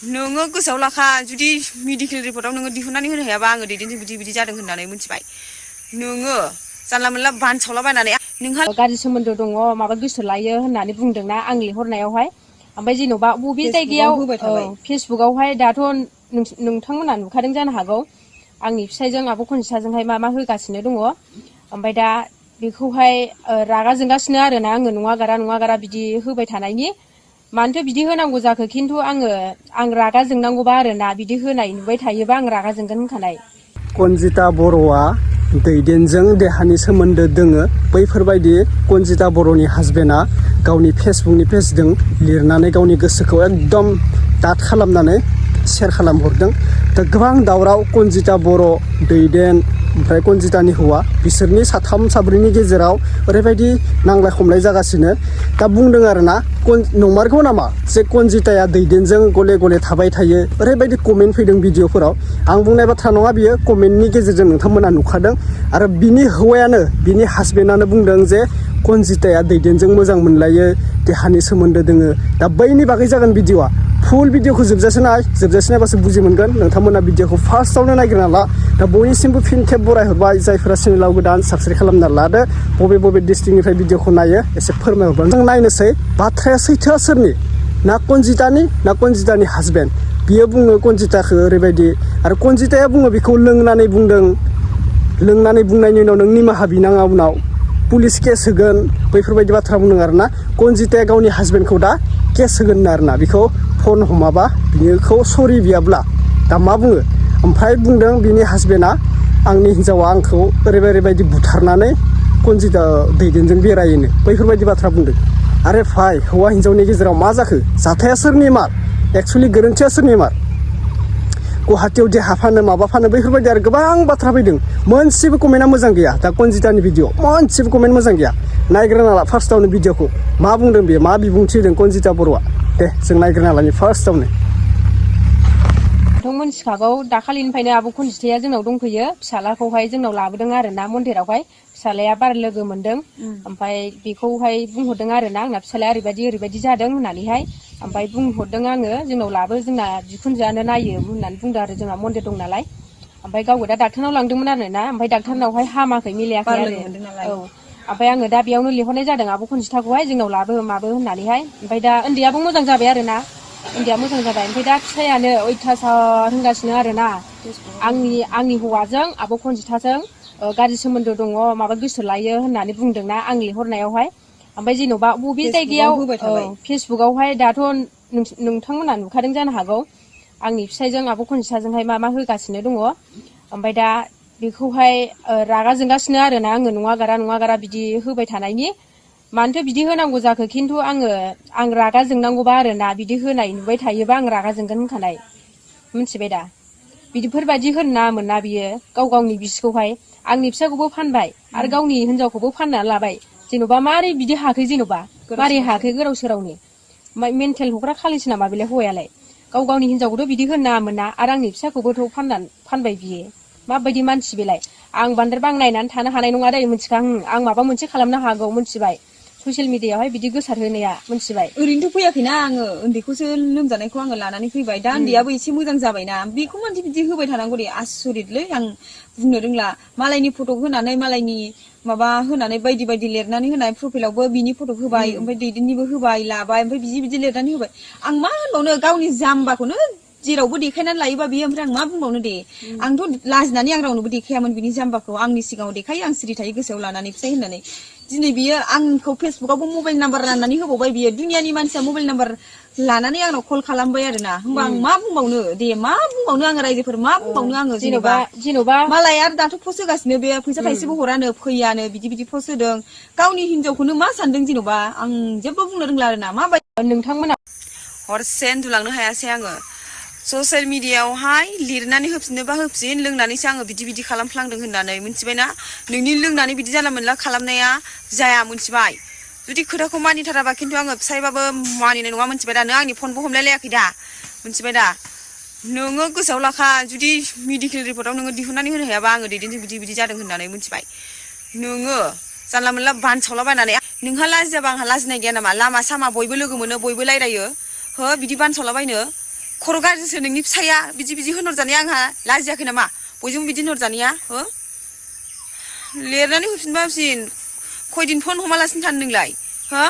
नोङो गोसोआव लाखा जुदि मेडिकेल रिपर्टआव नोङो दिहुननानै होनो हायाबा आङो दैदेनजों बिदि जादों होननानै मिथिबाय नोङो जानला मोनला बानसावलाबायनानै नोंहा गाज्रि सोमोन्दो दङ माबा गोसो लायो होननानै बुंदोंना आं लिंहरनायावहाय ओमफ्राय जेन'बा बबे जायगायाव फेसबुकआवहाय दाथ' नोंथांमोना नुखादों जानो हागौ आंनि फिसायजों आब' खनजिथाजोंहाय मा होगासिनो दङ ओमफ्राय दा बेखौहाय रागा जोंगासिनो आरोना आङो नङा गारा बिदि होबाय थानायनि मानोथो बिदि होनांगौ जाखो खिन्थु आं रागा जोंनांगौबा आरोना बिदि होनाय नुबाय थायोबा आं रागा जोंगोन होनखानाय। कनजिता बर'आ दैदेनजों देहानि सोमोन्दो दोङो बैफोरबायदि कनजिता बर'नि हासबेन्डआ गावनि फेसबुकनि पेजजों लिरनानै गावनि गोसोखौ एकदम दाद खालामनानै शेयार खालामहरदों दा गोबां दावराव कनजिता बर' दैदेन ओमफ्राय कनजितानि हौवा बिसोरनि साथाम साब्रैनि गेजेराव ओरैबायदि नांलाय खमलाय जागासिनो दा बुंदों आरोना नंमारगौ नामा जे कनजिताया दैदेनजों गले गले थाबाय थायो ओरैबायदि कमेन्ट फैदों भिडिअफोराव आं बुंनाय बाथ्रा नङा बियो कमेन्टनि गेजेरजों नोंथांमोना नुखादों आरो बिनि हौवायानो बिनि हासबेन्डआनो बुंदों जे कनजिताया दैदेनजों मोजां मोनलायो देहानि सोमोन्दो दोङो दा बैनि बागै जागोन भिडिअआ फुल भिडिअखौ जोबजासे नायबासो बुजि मोनगोन नोंथांमोना भिडिअखौ फार्स्टआवनो नायग्रोना ला दा बयनिसिमबो फिन खेब बरायहरबाय जायफोरा चेनेलाव गोदान साबस्क्राइब खालामना लादो बबे डिस्ट्रिक्टनिफ्राय भिडिअखौ नायो एसे फोरमायहरबानो जों नायनोसै बाथ्राया सैथोआ सोरनि ना कनजितानि हासबेन्ड बियो बुङो कनजिताखौ ओरैबायदि आरो कनजिताया बुङो बेखौ लोंनानै बुंदों लोंनानै बुंनायनि उनाव नों निमाहा बिनाङा उनाव पुलिस केस होगोन बैफोरबायदि बाथ्रा बुंदों आरोना कनजिताया गावनि हासबेन्डखौ दा केस होगोन आरोना बेखौ फन हमाबा बिनिखौ सरि बियाब्ला दा मा बुङो ओमफ्राय बुंदों बिनि हासबेन्डआ आंनि हिन्जावा आंखौ ओरैबायदि बुथारनानै कनजिता दैदेनजों बेरायोनो बैफोरबायदि बाथ्रा बुंदों आरे भाइ हौवा हिन्जावनि गेजेराव मा जाखो जाथाया सोरनि मार एक्सुवेलि गोरोन्थिया सोरनि मार गुवाहाटियाव देहा फानो माबा फानो बैफोरबायदि आरो गोबां बाथ्रा फैदों मोनसेबो कमेन्टआ मोजां गैया दा कनजितानि भिडिअ मोनसेबो कमेन्ट मोजां गैया नायग्रोना ला फार्स्टआवनो भिडिअखौ मा बुंदों बेयो मा बिबुंथि होदों कनजिता बर'आ दे जों नायग्रोना लानि फार्स्टआवनो नोंथां मोनथिखागौ दाखालिनिफ्रायनो आब' खनजिथाया जोंनाव दंफैयो फिसालाखौहाय जोंनाव लाबोदों आरोना मन्दिरावहाय फिसालाया बार लोगो मोनदों ओमफ्राय बेखौहाय बुंहरदों आरोना आंना फिसालाया ओरैबायदि जादों होननानैहाय ओमफ्राय बुंहरदों आङो जोंनाव लाबो जोंना बिखुनजोआनो नायो होननानै बुंदों आरो जोंहा मन्दिर दं नालाय ओमफ्राय गावबो दा डाक्टारनाव लांदोंमोन आरोना ओमफ्राय डाक्टारनावहाय हामाखै मिलायाखै आरो औ ओमफ्राय आङो दा बेयावनो लिंहरनाय जादों आब' खनजिथाखौहाय जोंनाव लाबो माबो होननानैहाय ओमफ्राय दा उन्दैयाबो मोजां जाबाय आरोना उन्दैया मोजां जाबाय ओमफ्राय दा फिसायानो अयथासार होनगासिनो आरोना आंनि हौवाजों आब' खनजिथाजों गाज्रि सोमोन्दो दङ माबा गोसो लायो होननानै बुंदोंना आं लिंहरनायावहाय ओमफ्राय जेन'बा बबे जायगायाव फेसबुकआवहाय दाथ' नोंथांमोना नुखादों जानो हागौ आंनि फिसायजों आब' खनजिथाजोंहाय मा होगासिनो दङ ओमफ्राय दा बेखौहाय रागा जोंगासिनो आरोना आङो नङा गारा बिदि होबाय थानायनि मानोथो बिदि होनांगौ जाखो खिन्थु आं रागा जोंनांगौबा आरोना बिदि होनाय नुबाय थायोबा आं रागा जोंगोन होनखानाय मिथिबाय दा बिदिफोरबायदि होनो नाङामोन ना बियो गावनि बिसिखौहाय आंनि फिसाखौबो फानबाय आरो गावनि हिनजावखौबो फाननानै लाबाय जेन'बा मारै बिदि हाखै जेन'बा मारै हाखै गोदाव सोरावनो मेन्टेल हग्रा खालिसो नामा बेलाय हौवायालाय गावनि हिनजावखौथ' बिदि होनो नाङामोन ना आरो आंनि फिसाखौबोथ' फानबाय बियो माबायदि मानसि बेलाय आं बांद्राय बांनायनानै थानो हानाय नङा दै मिथिखां आं माबा मोनसे खालामनो हागौ मिथिबाय ससियेल मिडियायावहाय बिदि गोसार होनाया मिथिबाय ओरैनोथ' फैयाखैना आङो उन्दैखौसो लोमजानायखौ आङो लानानै फैबाय दा उन्दैयाबो एसे मोजां जाबायना बेखौ मानसि बिदि होबाय थानांगौ दे आसरितलै आं बुंनो रोंला मालायनि फटक होनानै मालायनि माबा होनानै बायदि लिरनानै होनाय प्रफाइलावबो बिनि फटक होबाय ओमफ्राय दैदेननिबो होबाय लाबाय ओमफ्राय बिदि लिरनानै होबाय आं मा होनबावनो गावनि जाम्बाखौनो जेरावबो देखायनानै लायोबा बियो ओमफ्राय आं मा बुंबावनो दे आंथ' लाजिनानै आं रावनोबो देखायामोन बिनि जाम्बाखौ आंनि सिगाङाव देखायो आं सिरि थायो गोसोआव लानानै फिसाय होननानै दिनै बियो आंखौ फेसबुकावबो मबाइल नाम्बार राननानै होबावबाय बियो दुनियानि मानसिया मबाइल नाम्बार लानानै आंनाव कल खालामबाय आरोना होमबा आं मा बुंबावनो दे मा बुंबावनो आङो रायजोफोर मा बुंबावनो आङो जेन'बा मालाय आरो दाथ' पस्ट होगासिनो बे फैसा थाइसेबो हरानो फैयानो बिदि पस्ट होदों गावनि हिनजावखौनो मा सानदों जेन'बा आं जेबो बुंनो रोंला आरोना माबायदि नोंथांमोना हरसे उन्दुलांनो हायासै आङो ससियेल मिडियायावहाय लिरनानै होफिननोबा होफिन लोंनानैसो आङो बिदि खालामफ्लांदों होननानै मिथिबायना नोंनि लोंनानै बिदि जानला मोनला खालामनाया जाया मिथिबाय जुदि खोथाखौ मानिथाराबा खिन्थु आङो फिसायबाबो मानिनाय नङा मिथिबाय दा नों आंनि फनबो हमलायलायाखै दा मिथिबाय दा नोङो गोसोआव लाखा जुदि मेडिकेल रिपर्टआव नोङो दिहुननानै होनो हायाबा आङो दैदेनजों बिदि जादों होननानै मिथिबाय नोङो जानला मोनला बानसावलाबायनानै नोंहा लाजियाबा आंहा लाजिनाय गैया नामा लामा सामा बयबो लोगो मोनो बयबो रायलायो हो बिदि बानसावलाबायनो खर' गाज्रिसो नोंनि फिसाया बिदि होनहरजानाया आंहा लाजियाखै नामा बयजोंबो बिदि होनहरजानाया हो लिरनानै होफिनबा होफिन खयदिन फन हमालासिनो थानो नोंलाय हो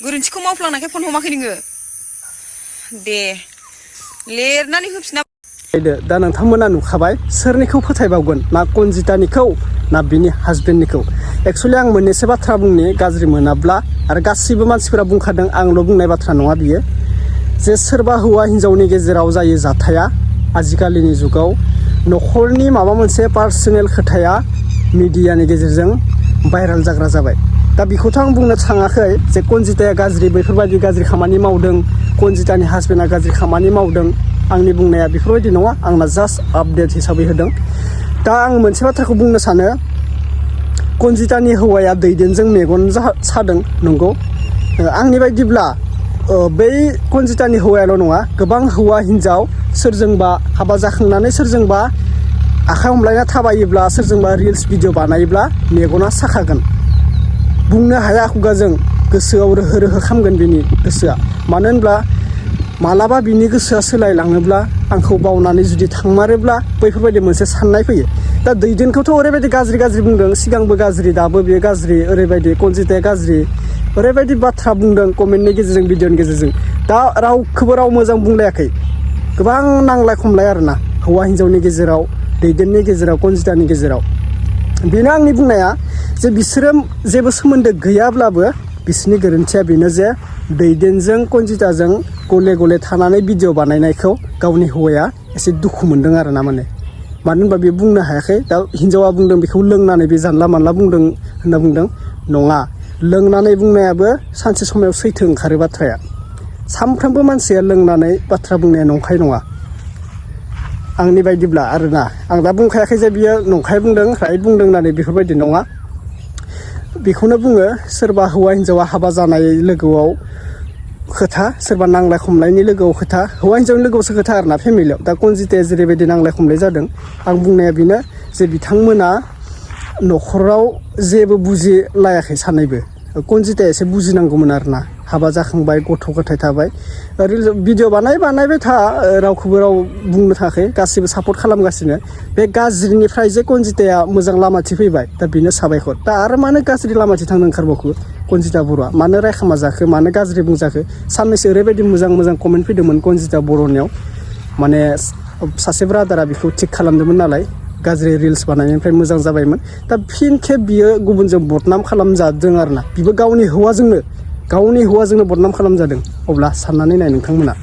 गोरोन्थिखौ मावफ्लांनायखाय फन हमाखै नोङो दे लिरनानै होफिना दा नोंथांमोना नुखाबाय सोरनिखौ फोथायबावगोन ना कनजितानिखौ ना बिनि हासबेन्डनिखौ एक्सुअलि आं मोननैसो बाथ्रा बुंनि गाज्रि मोनाब्ला आरो गासैबो मानसिफोरा बुंखादों आंल' बुंनाय बाथ्रा नङा बियो जे सोरबा हौवा हिन्जावनि गेजेराव जायो जाथाया आजिखालिनि जुगाव न'खरनि माबा मोनसे पार्सनेल खोथाया मिडियानि गेजेरजों भाइरेल जाग्रा जाबाय दा बेखौथ' आं बुंनो थाङाखै जे कनजिताया गाज्रि बेफोरबायदि गाज्रि खामानि मावदों कनजितानि हासबेन्डआ गाज्रि खामानि मावदों आंनि बुंनाया बेफोरबायदि नङा आंना जास्ट आपडेट हिसाबै होदों दा आं मोनसे बाथ्राखौ बुंनो सानो कनजितानि हौवाया दैदेनजों मेगन सादों नंगौ आंनि बायदिब्ला बै कनजितानि हौवायाल' नङा गोबां हौवा हिन्जाव सोरजोंबा हाबा जाखांनानै सोरजोंबा आखाइ हमलायना थाबायोब्ला सोरजोंबा रिल्स भिडिअ बानायोब्ला मेगना साखागोन बुंनो हाया खुगाजों गोसोआव रोहो रोहो खामगोन बिनि गोसोआ मानो होनब्ला मालाबा बिनि गोसोआ सोलायलाङोब्ला आंखौ बावनानै जुदि थांमारोब्ला बैफोरबायदि मोनसे साननाय फैयो दा दैदेनखौथ' ओरैबायदि गाज्रि बुंदों सिगांबो गाज्रि दाबो बेयो गाज्रि ओरैबायदि कनजिताया गाज्रि ओरैबायदि बाथ्रा बुंदों कमेन्टनि गेजेरजों भिडिअनि गेजेरजों दा रावखौबो राव मोजां बुंलायाखै गोबां नांलाय खमलाय आरोना हौवा हिन्जावनि गेजेराव दैदेननि गेजेराव कनजितानि गेजेराव बेनो आंनि बुंनाया जे बिसोरो जेबो सोमोन्दो गैयाब्लाबो बिसोरनि गोरोन्थिया बेनो जे दैदेनजों कनजिताजों गले गले थानानै भिडिअ बानायनायखौ गावनि हौवाया एसे दुखु मोनदों आरो ना मानो होनबा बे बुंनो हायाखै दा हिन्जावा बुंदों बेखौ लोंनानै बे जानला मानला बुंदों होनना बुंदों नङा लोंनानै बुंनायाबो सानसे समाव सैथो ओंखारो बाथ्राया सानफ्रोमबो मानसिया लोंनानै बाथ्रा बुंनाया नंखाय नङा आंनि बायदिब्ला आरोना आं दा बुंखायाखै जे बियो नंखाय बुंदों राइट बुंदों होननानै बेफोरबायदि नङा बेखौनो बुङो सोरबा हौवा हिन्जावा हाबा जानाय लोगोआव खोथा सोरबा नांलाय खमलायनि लोगोआव खोथा हौवा हिन्जावनि लोगोआवसो खोथा आरोना फेमिलियाव दा कनजिताया जेरैबायदि नांलाय खमलाय जादों आं बुंनाया बेनो जे बिथांमोना न'खराव जेबो बुजिलायाखै सानैबो कनजिताया एसे बुजिनांगौमोन आरोना हाबा जाखांबाय गथ' गथाय थाबाय भिडिअ बानायबाय था रावखौबो राव बुंनो थाखाय गासिबो सापर्ट खालामगासिनो बे गाज्रिनिफ्राय जे कनजिताया मोजां लामाथि फैबाय दा बेनो साबायखर दा आरो मानो गाज्रि लामाथि थांनो ओंखारबावखो कनजिता बर'आ मानो रायखामा जाखो मानो गाज्रि बुंजाखो साननैसो ओरैबायदि मोजां कमेन्ट फैदोंमोन कनजिता बर'नियाव माने सासे ब्रादारा बेखौ थिग खालामदोंमोन नालाय गाज्रि रिल्स बानायनायनिफ्राय मोजां जाबायमोन दा फिन खेब बियो गुबुनजों बदनाम खालामजादों आरोना बिबो गावनि हौवाजोंनो बदनाम खालामजादों अब्ला साननानै नाय नोंथांमोना